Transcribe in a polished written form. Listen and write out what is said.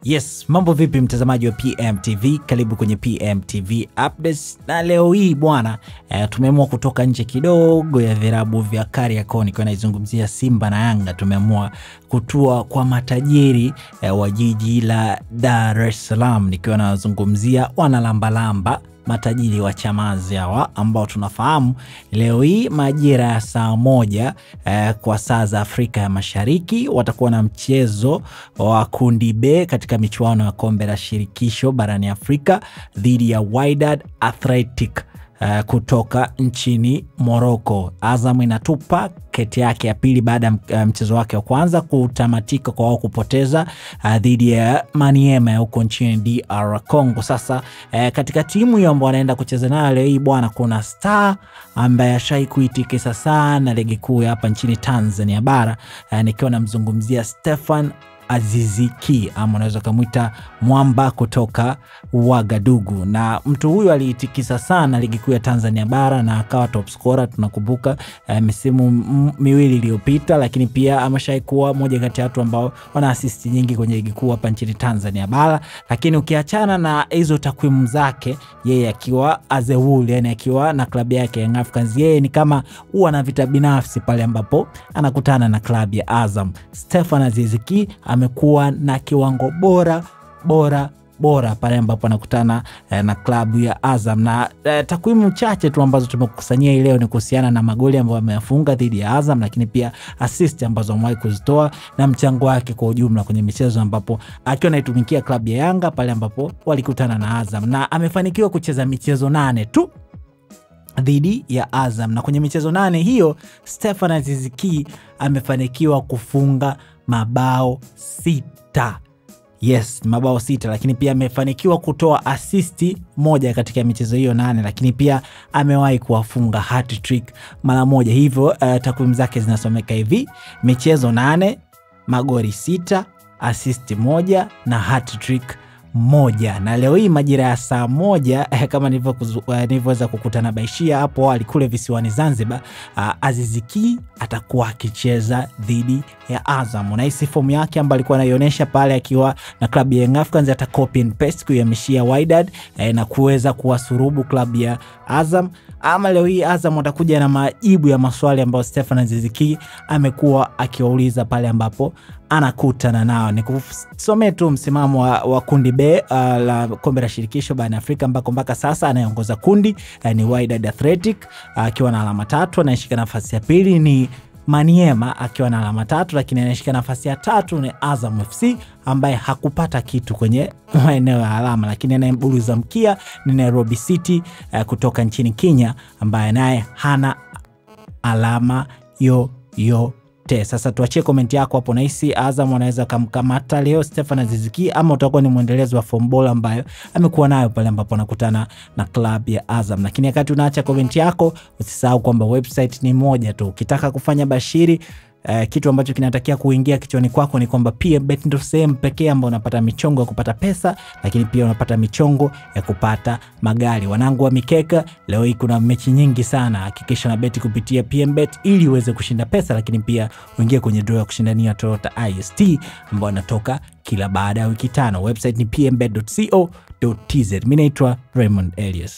Yes, mambo vipi mtazamaji wa PMTV, karibu kwenye PMTV Updates. Na leo hii bwana, tumeamua kutoka nje kidogo ya virabu vya Kariakoo, nikiwa naizungumzia Simba na Yanga. Tumeamua kutua kwa matajiri wa jiji la Dar es Salaam, nikiwa nazungumzia wanalambalamba, matajiri wa Chamazi hawa ambao tunafahamu leo hii majira ya saa 1 kwa saa za Afrika ya Mashariki watakuwa na mchezo wa kundi B katika michuano ya kombe la shirikisho barani Afrika dhidi ya Wydad Athletic kutoka nchini Morocco. Azam inatupa kete yake ya pili baada ya mchezo wake wa kwanza kutamatika kwa wao kupoteza dhidi ya Maniema huko nchini DR Congo. Sasa katika timu hiyo ambao wanaenda kucheza nayo leo hii bwana, kuna star ambaye ashai kuitikisa sana ligi kuu hapa nchini Tanzania bara, nikiwa namzungumzia Stefan Aziz Ki, ama unaweza kumuita Mwamba kutoka Wagadugu. Na mtu huyu aliitikisa sana ligi kuu ya Tanzania bara na akawa top scorer, tunakumbuka misimu miwili iliyopita, lakini pia ameshai kuwa moja kati ya watu ambao wana assist nyingi kwenye ligi kuu hapa nchini Tanzania bara. Lakini ukiachana na hizo takwimu zake, yeye akiwa as a whole, yani akiwa na klabu yake Young Africans, yeye ni kama huwa na vita binafsi pale ambapo anakutana na klabu ya Azam. Stefan Aziz Ki amekuwa na kiwango bora pale ambapo anakutana na klabu ya Azam. Na takwimu chache tu ambazo tumekusanyia leo ni kuhusiana na magoli ambayo ameyafunga dhidi ya Azam, lakini pia assist ambazo amewahi kuzitoa na mchango wake kwa ujumla kwenye michezo ambapo akiwa anaitumikia klabu ya Yanga pale ambapo walikutana na Azam. Na amefanikiwa kucheza michezo 8 tu dhidi ya Azam, na kwenye michezo 8 hiyo Stefan Aziz Ki amefanikiwa kufunga mabao 6. Yes, mabao 6, lakini pia amefanikiwa kutoa assist 1 katika michezo hiyo 8, lakini pia amewahi kuwafunga hat-trick mara moja. Hivyo takwimu zake zinasomeka hivi: michezo 8, magoli 6, assist 1 na hat-trick 1. Na leo hii majira ya saa 1 kama nilivyoweza kukutana baishia hapo alikule visiwani Zanzibar, Aziz Ki atakuwa akicheza dhidi ya Azam. Na hii fomu yake ambayo alikuwa anaionyesha pale akiwa na klabu ya Young Africans ata copy and paste kuihamishia Wydad na kuweza kuwasurubu klabu ya Azam. Ama leo hii Azam watakuja na majibu ya maswali ambayo Stefan Aziz Ki amekuwa akiwauliza pale ambapo anakutana nao. Ni kusomee tu msimamo wa kundi B la kombe la shirikisho barani Afrika, ambako mpaka sasa anayeongoza kundi ni Wydad Athletic akiwa na alama 3, anashika nafasi ya pili ni Maniema akiwa na alama 3, lakini anashika nafasi ya 3 ni Azam FC ambaye hakupata kitu kwenye maeneo ya alama, lakini anayemburuza mkia ni Nairobi City kutoka nchini Kenya ambaye naye hana alama yoyote. Sasa tuachie komenti yako hapo, nahisi Azam wanaweza kumkamata leo Stefan Aziz Ki ama utakuwa ni muendelezo wa form ball ambayo amekuwa nayo pale ambapo anakutana na club ya Azam. Lakini wakati unaacha komenti yako, usisahau kwamba website ni moja tu. Ukitaka kufanya bashiri, kitu ambacho kinatakia kuingia kichwani kwako ni kwamba PMBet ndio sehemu pekee ambayo unapata michongo ya kupata pesa, lakini pia unapata michongo ya kupata magari. Wanangu wa mikeka, leo hii kuna mechi nyingi sana. Hakikisha na beti kupitia PMBet ili uweze kushinda pesa, lakini pia uingie kwenye draw ya kushindania Toyota IST ambayo inatoka kila baada ya wiki 5. Website ni pmbet.co.tz. Mimi naitwa Raymond Elias.